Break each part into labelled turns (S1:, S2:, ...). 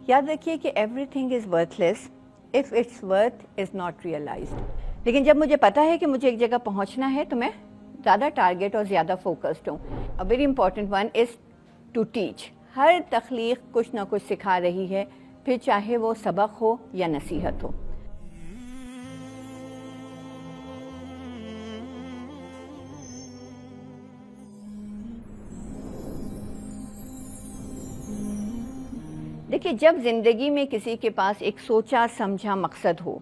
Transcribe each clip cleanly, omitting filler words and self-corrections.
S1: یاد رکھیے کہ everything is worthless if its worth is not realised. لیکن جب مجھے پتا ہے کہ مجھے ایک جگہ پہنچنا ہے تو میں زیادہ ٹارگیٹ اور زیادہ فوکسڈ ہوں. A very important one is to teach. ہر تخلیق کچھ نہ کچھ سکھا رہی ہے، پھر چاہے وہ سبق ہو یا نصیحت ہو. دیکھیے، جب زندگی میں کسی کے پاس ایک سوچا سمجھا مقصد ہو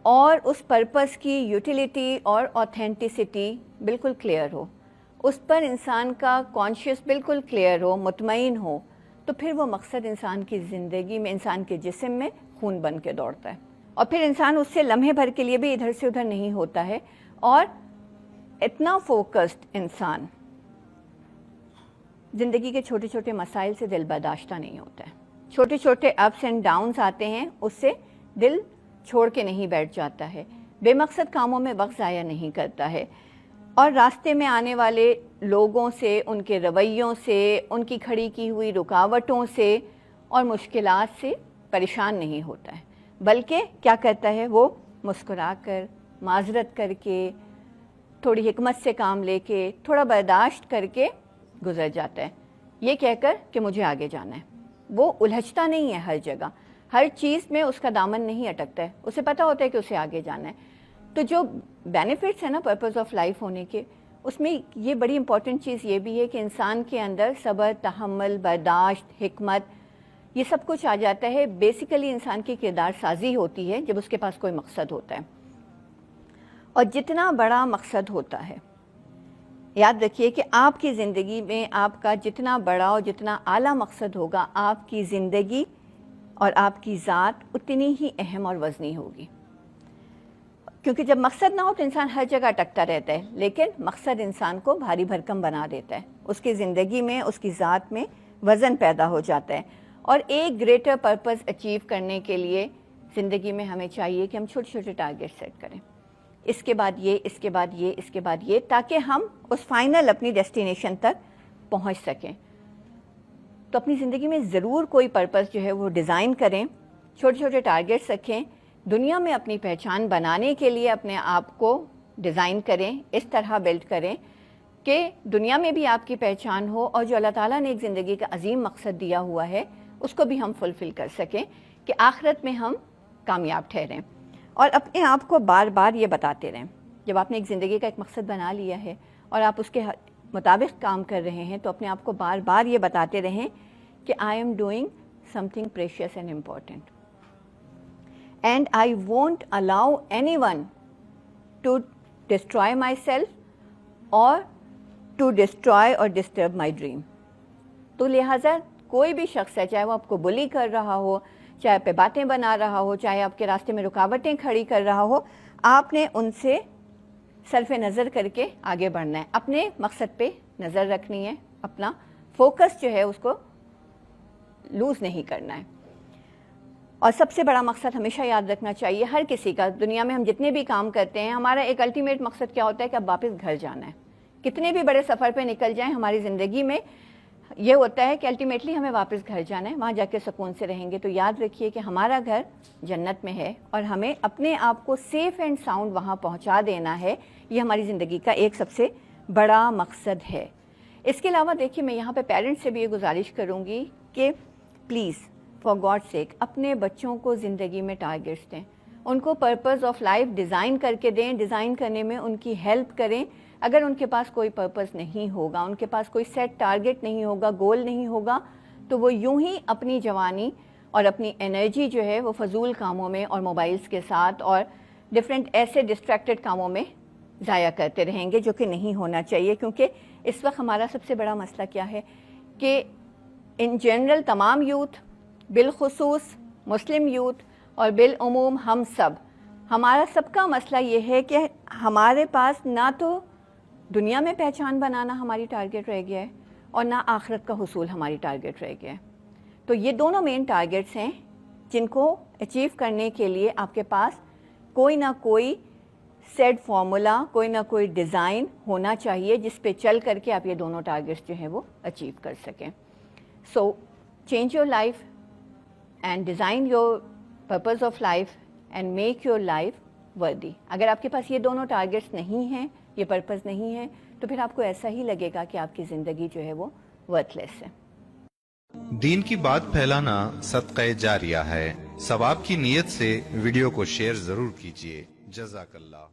S1: اور اس پرپس کی یوٹیلیٹی اور آتھینٹسٹی بالکل کلیئر ہو، اس پر انسان کا کانشیس بالکل کلیئر ہو، مطمئن ہو، تو پھر وہ مقصد انسان کی زندگی میں، انسان کے جسم میں خون بن کے دوڑتا ہے. اور پھر انسان اس سے لمحے بھر کے لیے بھی ادھر سے ادھر نہیں ہوتا ہے، اور اتنا فوکسڈ انسان زندگی کے چھوٹے چھوٹے مسائل سے دل برداشتہ نہیں ہوتا ہے. چھوٹے چھوٹے اپس اینڈ ڈاؤنز آتے ہیں، اس سے دل چھوڑ کے نہیں بیٹھ جاتا ہے، بے مقصد کاموں میں وقت ضائع نہیں کرتا ہے، اور راستے میں آنے والے لوگوں سے، ان کے رویوں سے، ان کی کھڑی کی ہوئی رکاوٹوں سے اور مشکلات سے پریشان نہیں ہوتا ہے، بلکہ کیا کرتا ہے، وہ مسکرا کر، معذرت کر کے، تھوڑی حکمت سے کام لے کے، تھوڑا برداشت کر کے گزر جاتا ہے، یہ کہہ کر کہ مجھے آگے جانا ہے. وہ الجھتا نہیں ہے ہر جگہ، ہر چیز میں اس کا دامن نہیں اٹکتا ہے، اسے پتہ ہوتا ہے کہ اسے آگے جانا ہے. تو جو بینیفٹس ہیں نا پرپز آف لائف ہونے کے، اس میں یہ بڑی امپورٹنٹ چیز یہ بھی ہے کہ انسان کے اندر صبر، تحمل، برداشت، حکمت، یہ سب کچھ آ جاتا ہے. بیسیکلی انسان کی کردار سازی ہوتی ہے جب اس کے پاس کوئی مقصد ہوتا ہے. اور جتنا بڑا مقصد ہوتا ہے، یاد رکھیے کہ آپ کی زندگی میں آپ کا جتنا بڑا اور جتنا اعلیٰ مقصد ہوگا، آپ کی زندگی اور آپ کی ذات اتنی ہی اہم اور وزنی ہوگی. کیونکہ جب مقصد نہ ہو تو انسان ہر جگہ اٹکتا رہتا ہے، لیکن مقصد انسان کو بھاری بھرکم بنا دیتا ہے، اس کی زندگی میں، اس کی ذات میں وزن پیدا ہو جاتا ہے. اور ایک گریٹر پرپز اچیو کرنے کے لیے زندگی میں ہمیں چاہیے کہ ہم چھوٹے چھوٹے ٹارگیٹ سیٹ کریں، اس کے بعد یہ، اس کے بعد یہ، اس کے بعد یہ، تاکہ ہم اس فائنل اپنی ڈیسٹینیشن تک پہنچ سکیں. تو اپنی زندگی میں ضرور کوئی پرپز جو ہے وہ ڈیزائن کریں، چھوٹے چھوٹے ٹارگیٹس رکھیں، دنیا میں اپنی پہچان بنانے کے لیے اپنے آپ کو ڈیزائن کریں، اس طرح بلڈ کریں کہ دنیا میں بھی آپ کی پہچان ہو، اور جو اللہ تعالیٰ نے ایک زندگی کا عظیم مقصد دیا ہوا ہے اس کو بھی ہم فلفل کر سکیں کہ آخرت میں ہم کامیاب ٹھہریں. اور اپنے آپ کو بار بار یہ بتاتے رہیں، جب آپ نے ایک زندگی کا ایک مقصد بنا لیا ہے اور آپ اس کے مطابق کام کر رہے ہیں، تو اپنے آپ کو بار بار یہ بتاتے رہیں کہ I am doing something precious and important, and I won't allow anyone to destroy myself اور ٹو ڈسٹرائے اور ڈسٹرب مائی ڈریم. تو لہٰذا کوئی بھی شخص ہے، چاہے وہ آپ کو بلی کر رہا ہو، چاہے آپ پہ باتیں بنا رہا ہو، چاہے آپ کے راستے میں رکاوٹیں کھڑی کر رہا ہو، آپ نے ان سے صرف نظر کر کے آگے بڑھنا ہے، اپنے مقصد پہ نظر رکھنی ہے، اپنا فوکس جو ہے اس کو لوز نہیں کرنا ہے. اور سب سے بڑا مقصد ہمیشہ یاد رکھنا چاہیے ہر کسی کا، دنیا میں ہم جتنے بھی کام کرتے ہیں، ہمارا ایک الٹیمیٹ مقصد کیا ہوتا ہے کہ اب واپس گھر جانا ہے. کتنے بھی بڑے سفر پہ نکل جائیں ہماری زندگی میں، یہ ہوتا ہے کہ الٹیمیٹلی ہمیں واپس گھر جانا ہے، وہاں جا کے سکون سے رہیں گے. تو یاد رکھیے کہ ہمارا گھر جنت میں ہے، اور ہمیں اپنے آپ کو سیف اینڈ ساؤنڈ وہاں پہنچا دینا ہے. یہ ہماری زندگی کا ایک سب سے بڑا مقصد ہے. اس کے علاوہ دیکھیے، میں یہاں پہ پیرنٹس سے بھی یہ گزارش کروں گی کہ پلیز فار گاڈ سیک اپنے بچوں کو زندگی میں ٹارگیٹس دیں، ان کو پرپز آف لائف ڈیزائن کر کے دیں، ڈیزائن کرنے میں ان کی ہیلپ کریں. اگر ان کے پاس کوئی پرپز نہیں ہوگا، ان کے پاس کوئی سیٹ ٹارگیٹ نہیں ہوگا، گول نہیں ہوگا، تو وہ یوں ہی اپنی جوانی اور اپنی انرجی جو ہے وہ فضول کاموں میں اور موبائلز کے ساتھ اور ڈفرینٹ ایسے ڈسٹریکٹڈ کاموں میں ضائع کرتے رہیں گے، جو کہ نہیں ہونا چاہیے. کیونکہ اس وقت ہمارا سب سے بڑا مسئلہ کیا ہے کہ ان جنرل تمام یوتھ، بالخصوص مسلم یوتھ اور بالعموم ہم سب، ہمارا سب کا مسئلہ یہ ہے کہ ہمارے پاس نہ تو دنیا میں پہچان بنانا ہماری ٹارگیٹ رہ گیا ہے، اور نہ آخرت کا حصول ہماری ٹارگیٹ رہ گیا ہے. تو یہ دونوں مین ٹارگیٹس ہیں جن کو اچیو کرنے کے لیے آپ کے پاس کوئی نہ کوئی سیٹ فارمولا، کوئی نہ کوئی ڈیزائن ہونا چاہیے جس پہ چل کر کے آپ یہ دونوں ٹارگیٹس جو ہیں وہ اچیو کر سکیں. So change your life and design your purpose of life and make your life worthy. اگر آپ کے پاس یہ دونوں ٹارگیٹس نہیں ہیں, یہ پرپز نہیں ہے, تو پھر آپ کو ایسا ہی لگے گا کہ آپ کی زندگی جو ہے وہ ورتھ لیس ہے.
S2: دین کی بات پھیلانا صدقہ جاریہ ہے. ثواب کی نیت سے ویڈیو کو شیئر ضرور کیجیے. جزاک اللہ.